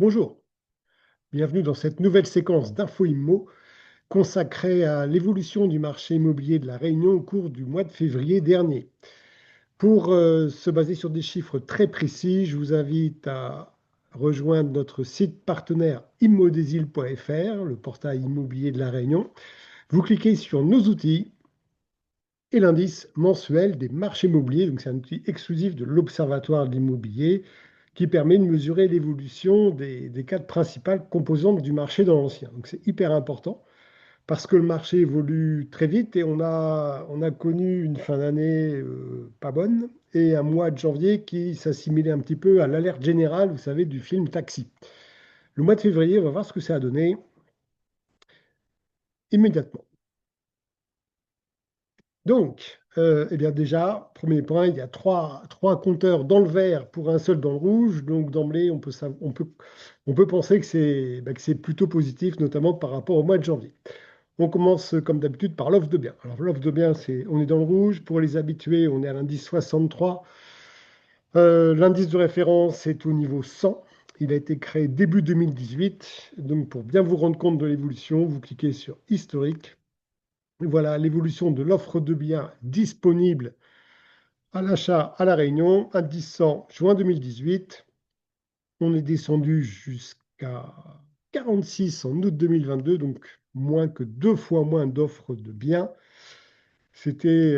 Bonjour, bienvenue dans cette nouvelle séquence d'Info Immo consacrée à l'évolution du marché immobilier de La Réunion au cours du mois de février dernier. Pour se baser sur des chiffres très précis, je vous invite à rejoindre notre site partenaire immodésil.fr, le portail immobilier de La Réunion. Vous cliquez sur nos outils et l'indice mensuel des marchés immobiliers. Donc c'est un outil exclusif de l'Observatoire de l'immobilier qui permet de mesurer l'évolution des quatre principales composantes du marché dans l'ancien. Donc c'est hyper important parce que le marché évolue très vite et on a connu une fin d'année pas bonne et un mois de janvier qui s'assimilait un petit peu à l'alerte générale, vous savez, du film Taxi. Le mois de février, on va voir ce que ça a donné immédiatement. Donc, eh bien déjà, premier point, il y a trois compteurs dans le vert pour un seul dans le rouge. Donc d'emblée, on peut penser que c'est plutôt positif, notamment par rapport au mois de janvier. On commence comme d'habitude par l'offre de biens. Alors l'offre de biens, on est dans le rouge. Pour les habitués, on est à l'indice 63. L'indice de référence est au niveau 100. Il a été créé début 2018. Donc pour bien vous rendre compte de l'évolution, vous cliquez sur historique. Voilà l'évolution de l'offre de biens disponible à l'achat à La Réunion, indice 100, juin 2018. On est descendu jusqu'à 46 en août 2022, donc moins que 2 fois moins d'offres de biens. C'était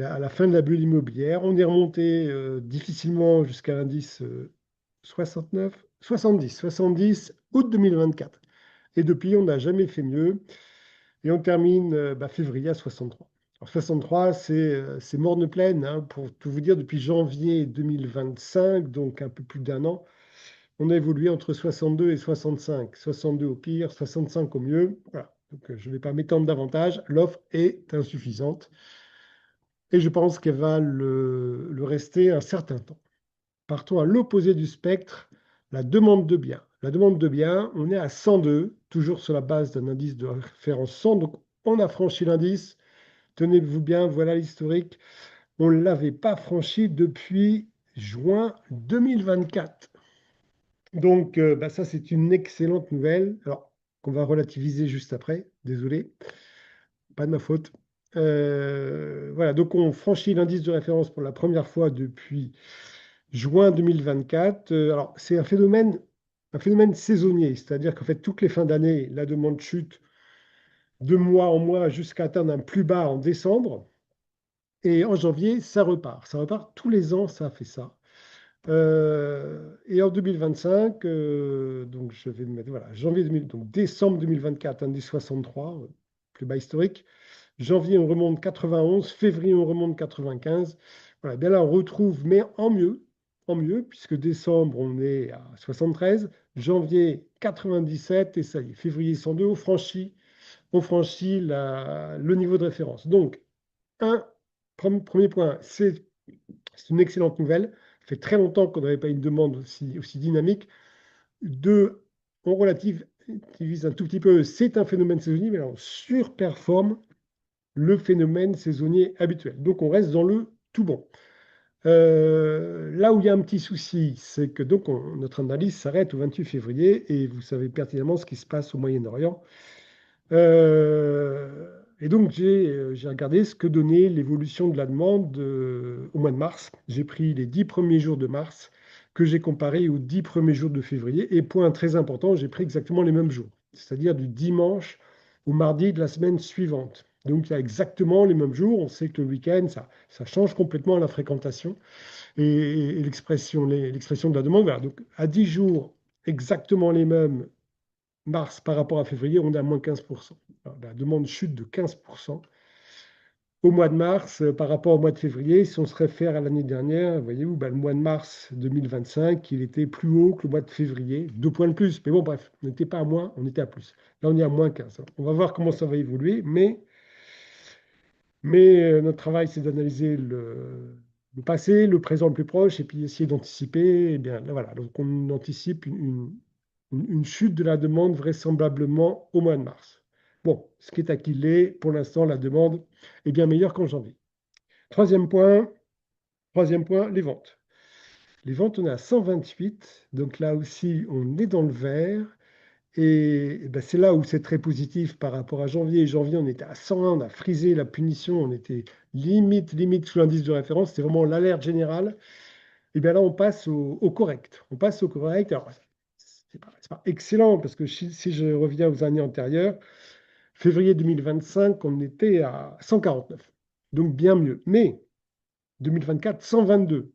à la fin de la bulle immobilière. On est remonté difficilement jusqu'à l'indice 69, 70 août 2024. Et depuis, on n'a jamais fait mieux. Et on termine février à 63. Alors 63, c'est morne pleine, hein, pour tout vous dire, depuis janvier 2025, donc un peu plus d'un an, on a évolué entre 62 et 65. 62 au pire, 65 au mieux. Voilà. Donc, je ne vais pas m'étendre davantage. L'offre est insuffisante et je pense qu'elle va le rester un certain temps. Partons à l'opposé du spectre, la demande de biens. La demande de biens, on est à 102, toujours sur la base d'un indice de référence 100. Donc, on a franchi l'indice. Tenez-vous bien, voilà l'historique. On ne l'avait pas franchi depuis juin 2024. Donc, ça, c'est une excellente nouvelle. Alors, qu'on va relativiser juste après. Désolé, pas de ma faute. Voilà, donc on franchit l'indice de référence pour la première fois depuis juin 2024. Alors, c'est un phénomène saisonnier, c'est-à-dire qu'en fait, toutes les fins d'année, la demande chute de mois en mois jusqu'à atteindre un plus bas en décembre. Et en janvier, ça repart. Ça repart tous les ans, ça a fait ça. Et en 2025, donc je vais me mettre, voilà, janvier 2000, donc décembre 2024, indice 63, plus bas historique. Janvier, on remonte 91. Février, on remonte 95. Voilà, bien là, on retrouve, mais en mieux, puisque décembre, on est à 73. Janvier, 97. Et ça y est, février 102, on franchit le niveau de référence. Donc, un premier point, c'est une excellente nouvelle. Ça fait très longtemps qu'on n'avait pas une demande aussi dynamique. Deux, on relativise un tout petit peu, c'est un phénomène saisonnier, mais on surperforme le phénomène saisonnier habituel. Donc on reste dans le tout bon. Là où il y a un petit souci, c'est que donc notre analyse s'arrête au 28 février et vous savez pertinemment ce qui se passe au Moyen-Orient. Et donc, j'ai regardé ce que donnait l'évolution de la demande au mois de mars. J'ai pris les 10 premiers jours de mars que j'ai comparé aux 10 premiers jours de février. Et point très important, j'ai pris exactement les mêmes jours, c'est-à-dire du dimanche au mardi de la semaine suivante. Donc, il y a exactement les mêmes jours. On sait que le week-end, ça change complètement la fréquentation et l'expression de la demande. Voilà. Donc, à 10 jours, exactement les mêmes mars par rapport à février, on est à moins 15%. Alors, la demande chute de 15% au mois de mars par rapport au mois de février. Si on se réfère à l'année dernière, voyez-vous, le mois de mars 2025, il était plus haut que le mois de février, 2 points de plus. Mais bon, bref, on n'était pas à moins, on était à plus. Là, on est à moins 15. Alors, on va voir comment ça va évoluer, mais notre travail, c'est d'analyser le passé, le présent le plus proche, et puis essayer d'anticiper. Et bien, là, voilà, donc on anticipe une chute de la demande vraisemblablement au mois de mars. Bon, ce qui est à qu'il est, pour l'instant, la demande est bien meilleure qu'en janvier. Troisième point, les ventes. Les ventes, on est à 128. Donc là aussi, on est dans le vert. Et ben, c'est là où c'est très positif par rapport à janvier. Janvier, on était à 101, on a frisé la punition, on était limite sous l'indice de référence. C'était vraiment l'alerte générale. Et bien là, on passe au correct. On passe au correct. Alors, c'est pas excellent parce que si je reviens aux années antérieures, février 2025, on était à 149. Donc bien mieux. Mais 2024, 122.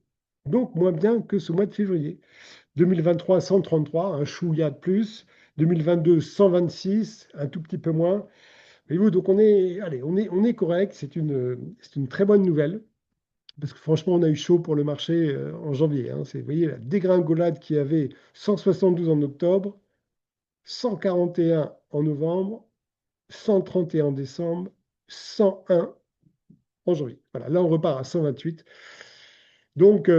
Donc moins bien que ce mois de février. 2023, 133, un chouïa de plus. 2022, 126, un tout petit peu moins. Voyez-vous, donc allez, on est correct. C'est une très bonne nouvelle. Parce que franchement, on a eu chaud pour le marché en janvier, hein. Vous voyez, la dégringolade qui avait 172 en octobre, 141 en novembre, 131 en décembre, 101 en janvier. Voilà, là, on repart à 128. Donc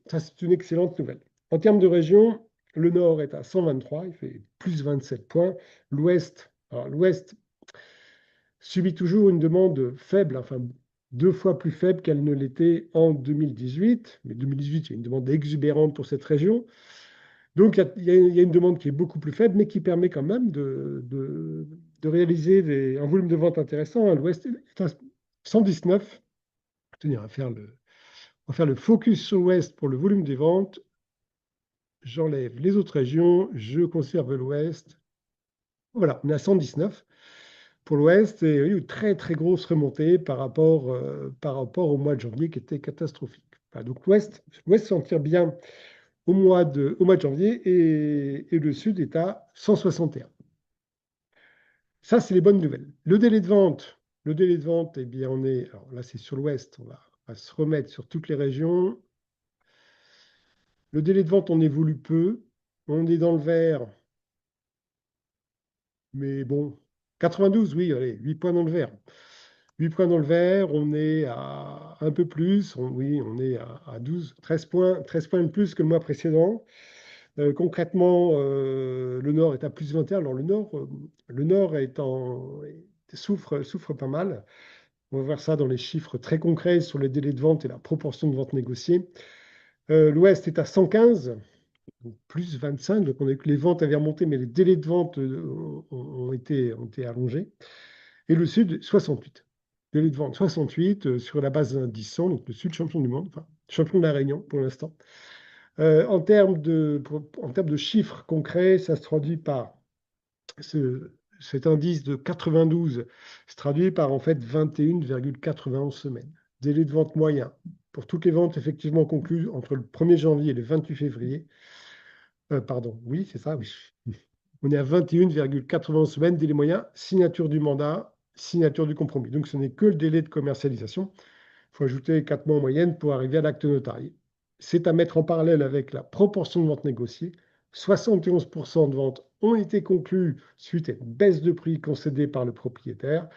ça, c'est une excellente nouvelle. En termes de région, le nord est à 123, il fait plus 27 points. L'ouest subit toujours une demande faible, enfin 2 fois plus faible qu'elle ne l'était en 2018. Mais 2018, il y a une demande exubérante pour cette région. Donc il y a une demande qui est beaucoup plus faible, mais qui permet quand même de réaliser un volume de vente intéressant, hein. L'ouest est à 119. Tenez, on va faire le focus sur l'ouest pour le volume des ventes. J'enlève les autres régions, je conserve l'ouest. Voilà, on est à 119 pour l'ouest et oui, une très grosse remontée par rapport au mois de janvier qui était catastrophique. Voilà, donc l'ouest s'en tire bien au mois de janvier et le sud est à 161. Ça, c'est les bonnes nouvelles. Le délai de vente, eh bien, alors là, c'est sur l'ouest, on va se remettre sur toutes les régions. Le délai de vente, on évolue peu. On est dans le vert, mais bon, 92, oui, allez, 8 points dans le vert. 8 points dans le vert, on est à un peu plus, oui, on est à 12, 13 points de plus que le mois précédent. Concrètement, le Nord est à plus 21. Alors le Nord souffre pas mal. On va voir ça dans les chiffres très concrets sur les délais de vente et la proportion de ventes négociées. L'Ouest est à 115, donc plus 25. Donc on a vu que les ventes avaient remonté, mais les délais de vente ont été allongés. Et le Sud, 68. Délai de vente 68 sur la base d'un 10 100, donc le Sud champion du monde, enfin champion de la Réunion pour l'instant. En termes de chiffres concrets, ça se traduit par cet indice de 92 se traduit par en fait 21,91 semaines. Délai de vente moyen pour toutes les ventes effectivement conclues entre le 1er janvier et le 28 février. Pardon, oui, c'est ça, oui. On est à 21,91 semaines, délai moyen, signature du mandat, signature du compromis. Donc ce n'est que le délai de commercialisation. Il faut ajouter 4 mois en moyenne pour arriver à l'acte notarié. C'est à mettre en parallèle avec la proportion de ventes négociées. 71% de ventes ont été conclues suite à une baisse de prix concédée par le propriétaire,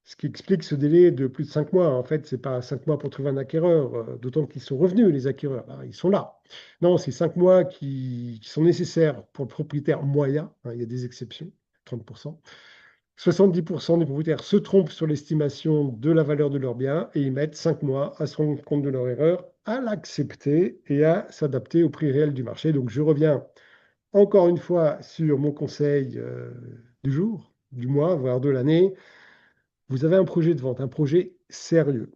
ce qui explique ce délai de plus de 5 mois. En fait, ce n'est pas 5 mois pour trouver un acquéreur, d'autant qu'ils sont revenus, les acquéreurs. Là, ils sont là. Non, c'est 5 mois qui sont nécessaires pour le propriétaire moyen, hein, il y a des exceptions, 30%. 70% des propriétaires se trompent sur l'estimation de la valeur de leurs biens et ils mettent 5 mois à se rendre compte de leur erreur, à l'accepter et à s'adapter au prix réel du marché. Donc je reviens encore une fois sur mon conseil du jour, du mois, voire de l'année. Vous avez un projet de vente, un projet sérieux.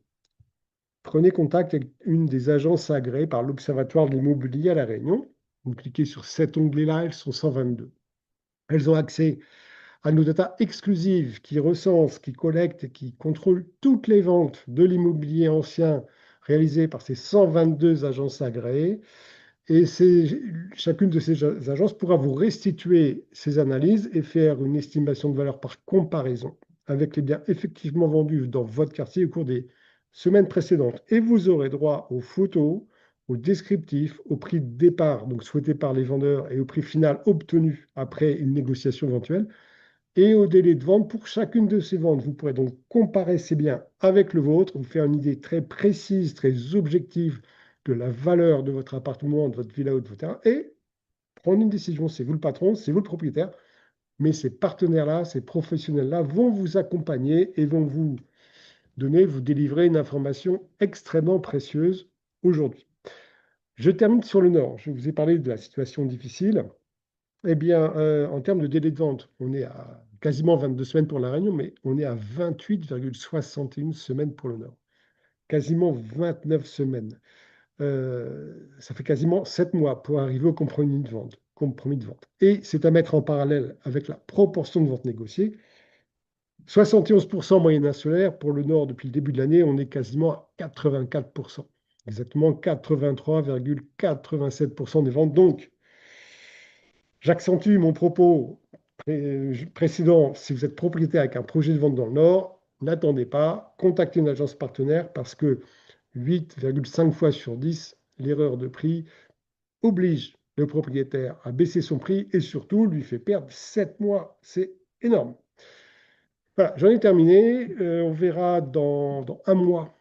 Prenez contact avec une des agences agréées par l'Observatoire de l'immobilier à La Réunion. Vous cliquez sur cet onglet-là, elles sont 122. Elles ont accès à nos data exclusives qui recensent, qui collectent et qui contrôlent toutes les ventes de l'immobilier ancien réalisées par ces 122 agences agréées. Et chacune de ces agences pourra vous restituer ces analyses et faire une estimation de valeur par comparaison avec les biens effectivement vendus dans votre quartier au cours des semaines précédentes. Et vous aurez droit aux photos, au descriptif, au prix de départ, donc souhaité par les vendeurs, et au prix final obtenu après une négociation éventuelle, et au délai de vente pour chacune de ces ventes. Vous pourrez donc comparer ces biens avec le vôtre, vous faire une idée très précise, très objective de la valeur de votre appartement, de votre villa ou de votre terrain, et prendre une décision. C'est vous le patron, c'est vous le propriétaire, mais ces partenaires-là, ces professionnels-là vont vous accompagner et vont vous délivrer une information extrêmement précieuse aujourd'hui. Je termine sur le Nord. Je vous ai parlé de la situation difficile. Eh bien, en termes de délai de vente, on est à quasiment 22 semaines pour la Réunion, mais on est à 28,61 semaines pour le Nord. Quasiment 29 semaines. Ça fait quasiment 7 mois pour arriver au compromis de vente. Compromis de vente. Et c'est à mettre en parallèle avec la proportion de ventes négociées. 71% moyenne insulaire. Pour le Nord, depuis le début de l'année, on est quasiment à 84%. Exactement 83,87% des ventes. Donc, j'accentue mon propos précédent. Si vous êtes propriétaire avec un projet de vente dans le Nord, n'attendez pas, contactez une agence partenaire parce que 8,5 fois sur 10, l'erreur de prix oblige le propriétaire à baisser son prix et surtout lui fait perdre 7 mois. C'est énorme. Voilà, j'en ai terminé. On verra dans un mois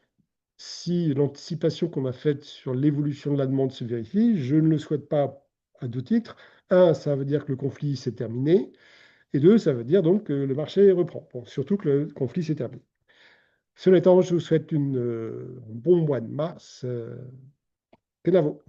si l'anticipation qu'on a faite sur l'évolution de la demande se vérifie. Je ne le souhaite pas à deux titres. Un, ça veut dire que le conflit s'est terminé. Et deux, ça veut dire donc que le marché reprend. Bon, surtout que le conflit s'est terminé. Cela étant, je vous souhaite un bon mois de mars. Kenavo.